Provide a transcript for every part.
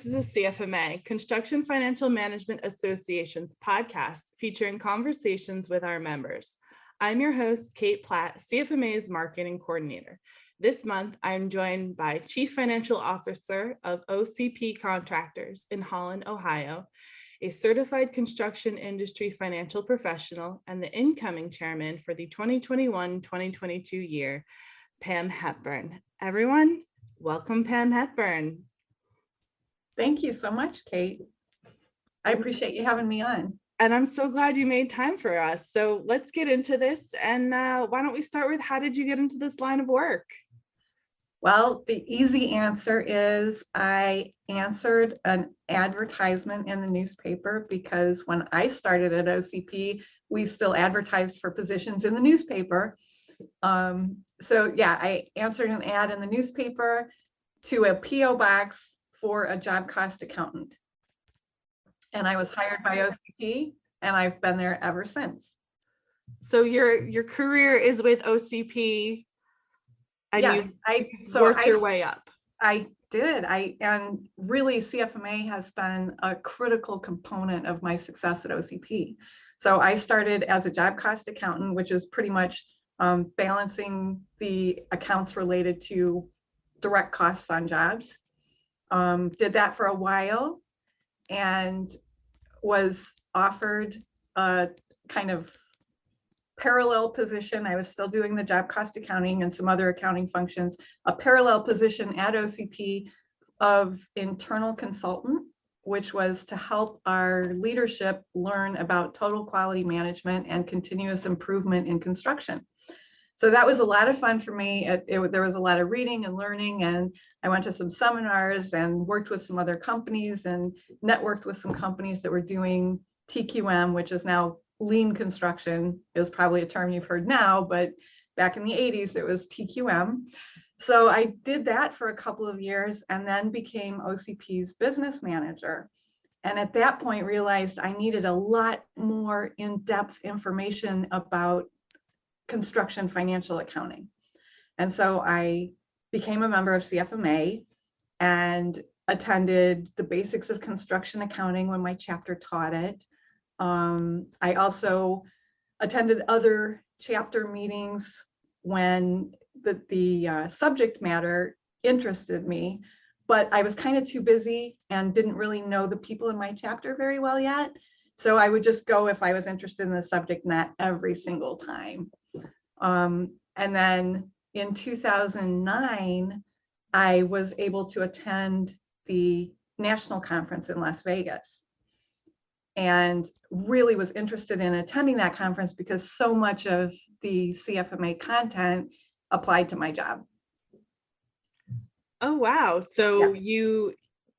is a CFMA, Construction Financial Management Association's podcast featuring conversations with our members. I'm your host, Kate Platt, CFMA's Marketing Coordinator. This month, I'm joined by Chief Financial Officer of OCP Contractors in Holland, Ohio, a certified construction industry financial professional, and the incoming chairman for the 2021-2022 year, Pam Hepburn. Everyone, welcome Pam Hepburn. Thank you so much, Kate. I appreciate you having me on. And I'm so glad you made time for us. So let's get into this. And why don't we start with, how did you get into this line of work? Well, the easy answer is I answered an advertisement in the newspaper because when I started at OCP, we still advertised for positions in the newspaper. So yeah, I answered an ad in the newspaper to a PO box for a job cost accountant. And I was hired by OCP and I've been there ever since. So your career is with OCP and yes, you worked your way up. I did. And really CFMA has been a critical component of my success at OCP. So I started as a job cost accountant, which is pretty much balancing the accounts related to direct costs on jobs. Did that for a while and was offered a kind of parallel position. I was still doing the job cost accounting and some other accounting functions, a parallel position at OCP of internal consultant, which was to help our leadership learn about total quality management and continuous improvement in construction. So that was a lot of fun for me. There was a lot of reading and learning, and I went to some seminars and worked with some other companies and networked with some companies that were doing TQM, which is now lean construction, is probably a term you've heard now, but back in the 80s, it was TQM. So I did that for a couple of years and then became OCP's business manager. And at that point realized I needed a lot more in-depth information about construction financial accounting. And so I became a member of CFMA and attended the basics of construction accounting when my chapter taught it. I also attended other chapter meetings when the subject matter interested me, but I was kind of too busy and didn't really know the people in my chapter very well yet. So I would just go if I was interested in the subject, not every single time. And then in 2009, I was able to attend the national conference in Las Vegas and really was interested in attending that conference because so much of the CFMA content applied to my job. Oh, wow. So yeah.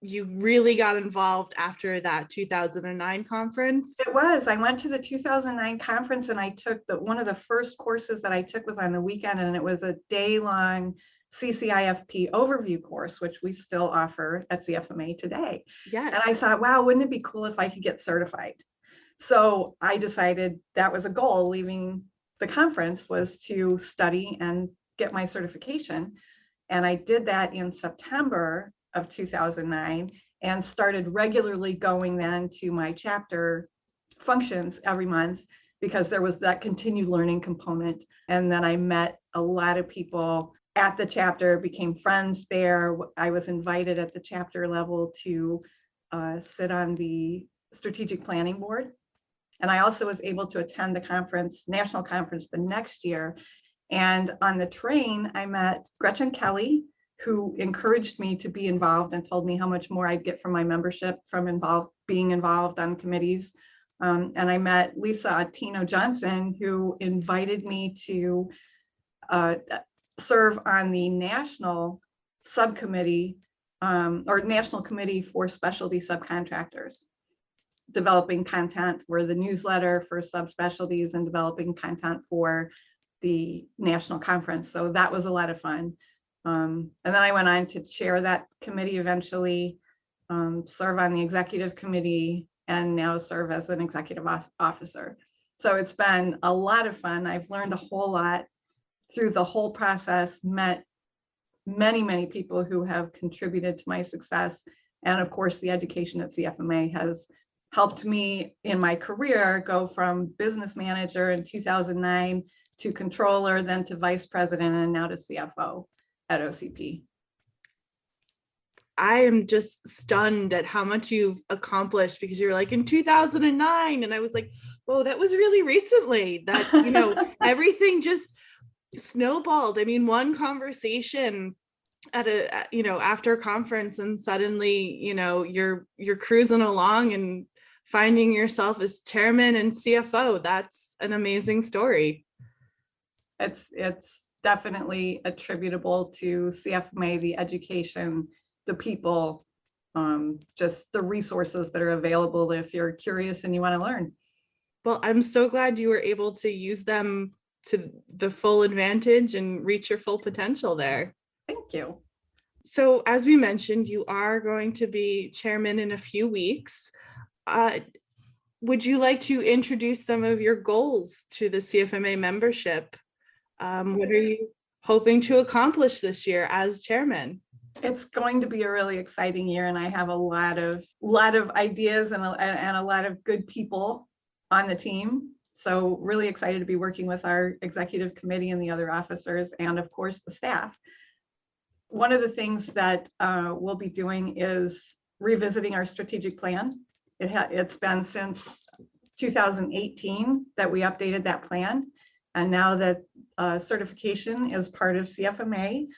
You really got involved after that 2009 conference? It was. I went to the 2009 conference and I took one of the first courses that I took was on the weekend, and it was a day-long CCIFP overview course, which we still offer at CFMA today. Yes. And I thought, wow, wouldn't it be cool if I could get certified? So I decided that was a goal leaving the conference, was to study and get my certification. And I did that in September of 2009 and started regularly going then to my chapter functions every month because there was that continued learning component. And then I met a lot of people at the chapter, became friends there. I was invited at the chapter level to sit on the strategic planning board. And I also was able to attend the conference, national conference, the next year. And on the train, I met Gretchen Kelly, who encouraged me to be involved and told me how much more I'd get from my membership from being involved on committees. And I met Lisa Attino Johnson, who invited me to serve on the national subcommittee or national committee for specialty subcontractors, developing content for the newsletter for subspecialties and developing content for the national conference. So that was a lot of fun. And then I went on to chair that committee eventually, serve on the executive committee, and now serve as an executive officer. So it's been a lot of fun. I've learned a whole lot through the whole process, met many, many people who have contributed to my success, And of course, the education at CFMA has helped me in my career go from business manager in 2009 to controller, then to vice president, and now to CFO at OCP. I am just stunned at how much you've accomplished, because you were like in 2009. And I was like, whoa, that was really recently that, everything just snowballed. I mean, one conversation at after a conference, and suddenly, you're cruising along and finding yourself as chairman and CFO. That's an amazing story. It's definitely attributable to CFMA, the education, the people, just the resources that are available if you're curious and you want to learn. Well, I'm so glad you were able to use them to the full advantage and reach your full potential there. Thank you. So as we mentioned, you are going to be chairman in a few weeks. Would you like to introduce some of your goals to the CFMA membership? What are you hoping to accomplish this year as chairman? It's going to be a really exciting year, and I have a lot of ideas and a lot of good people on the team. So really excited to be working with our executive committee and the other officers, and of course the staff. One of the things that we'll be doing is revisiting our strategic plan. It's been since 2018 that we updated that plan, and now that certification is part of CFMA,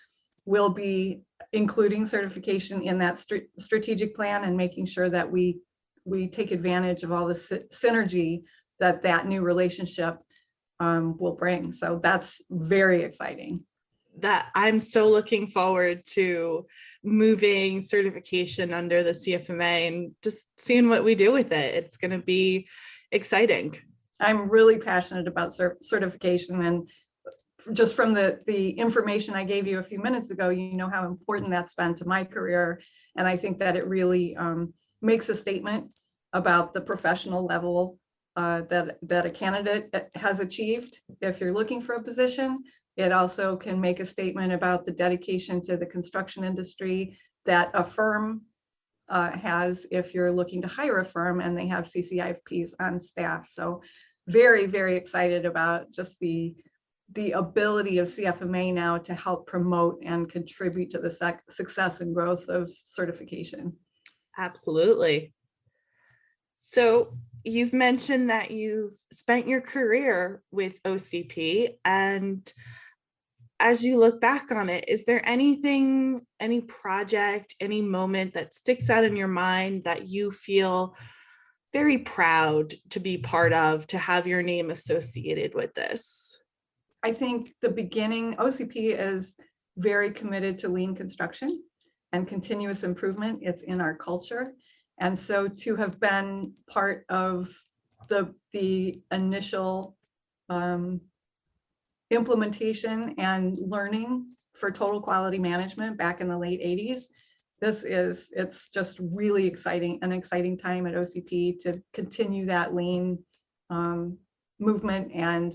we'll be including certification in that strategic plan and making sure that we take advantage of all the synergy that new relationship will bring. So that's very exciting. That I'm so looking forward to moving certification under the CFMA and just seeing what we do with it. It's going to be exciting. I'm really passionate about certification, and just from the information I gave you a few minutes ago, you know how important that's been to my career. And I think that it really makes a statement about the professional level that a candidate has achieved. If you're looking for a position, it also can make a statement about the dedication to the construction industry that a firm has if you're looking to hire a firm and they have CCIFPs on staff. So very, very excited about just the ability of CFMA now to help promote and contribute to the success and growth of certification. Absolutely. So you've mentioned that you've spent your career with OCP, and as you look back on it, is there anything, any project, any moment that sticks out in your mind that you feel very proud to be part of, to have your name associated with this? I think the beginning, OCP is very committed to lean construction and continuous improvement. It's in our culture. And so to have been part of the initial implementation and learning for total quality management back in the late 80s, it's just really exciting, an exciting time at OCP to continue that lean movement and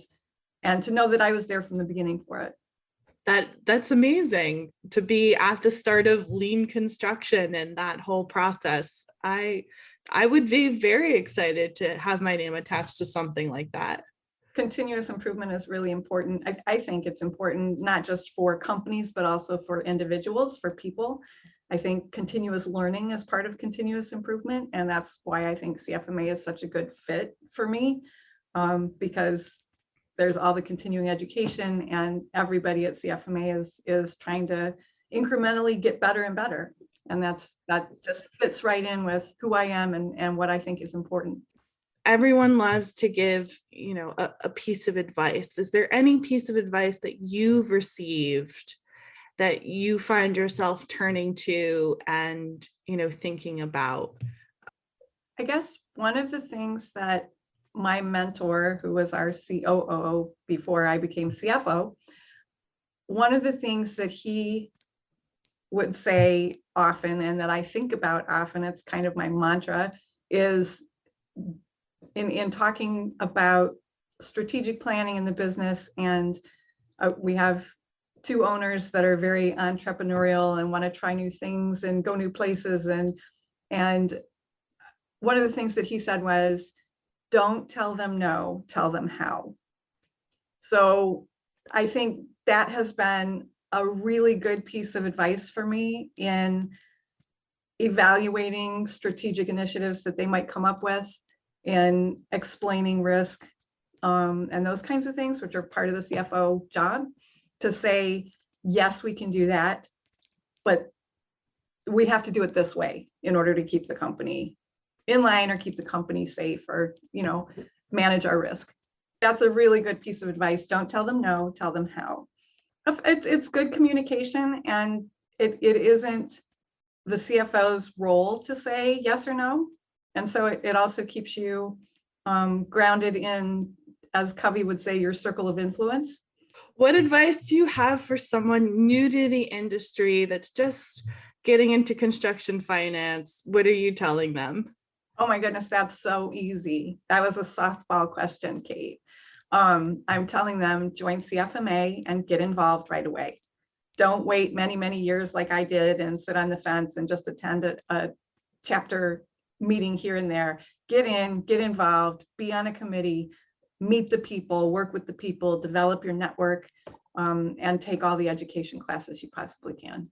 to know that I was there from the beginning for it. That's amazing to be at the start of lean construction and that whole process. I would be very excited to have my name attached to something like that. Continuous improvement is really important. I think it's important not just for companies, but also for individuals, for people. I think continuous learning is part of continuous improvement. And that's why I think CFMA is such a good fit for me, because there's all the continuing education, and everybody at CFMA is trying to incrementally get better and better. And that just fits right in with who I am and what I think is important. Everyone loves to give, a piece of advice. Is there any piece of advice that you've received that you find yourself turning to and, thinking about? I guess one of the things that my mentor, who was our COO before I became CFO, one of the things that he would say often, and that I think about often, it's kind of my mantra, is in talking about strategic planning in the business. And we have two owners that are very entrepreneurial and want to try new things and go new places. And And one of the things that he said was, don't tell them no, tell them how. So I think that has been a really good piece of advice for me in evaluating strategic initiatives that they might come up with, and explaining risk, and those kinds of things, which are part of the CFO job, to say, yes, we can do that, but we have to do it this way in order to keep the company in line or keep the company safe, or, manage our risk. That's a really good piece of advice. Don't tell them no, tell them how. It's good communication, and it isn't the CFO's role to say yes or no. And so it also keeps you grounded in, as Covey would say, your circle of influence. What advice do you have for someone new to the industry that's just getting into construction finance? What are you telling them? Oh my goodness, that's so easy. That was a softball question, Kate. I'm telling them, join CFMA and get involved right away. Don't wait many, many years like I did and sit on the fence and just attend a chapter meeting here and there. Get in, get involved, be on a committee, meet the people, work with the people, develop your network, and take all the education classes you possibly can.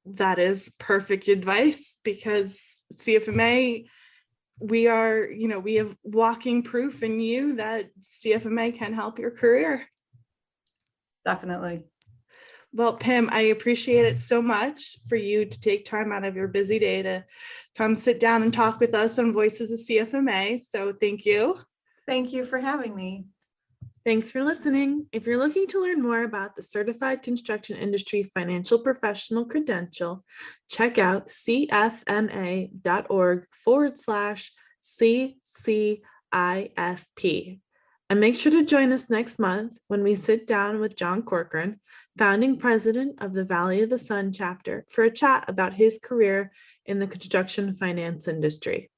That is perfect advice, because CFMA, we have walking proof in you that CFMA can help your career. Definitely. Well, Pam, I appreciate it so much for you to take time out of your busy day to come sit down and talk with us on Voices of CFMA. So thank you. Thank you for having me. Thanks for listening. If you're looking to learn more about the Certified Construction Industry Financial Professional Credential, check out cfma.org/CCIFP. And make sure to join us next month when we sit down with John Corcoran, founding president of the Valley of the Sun chapter, for a chat about his career in the construction finance industry.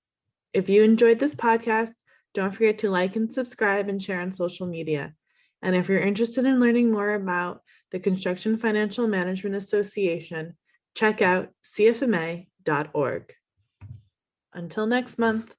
If you enjoyed this podcast, don't forget to like and subscribe and share on social media. And if you're interested in learning more about the Construction Financial Management Association, check out CFMA.org. Until next month.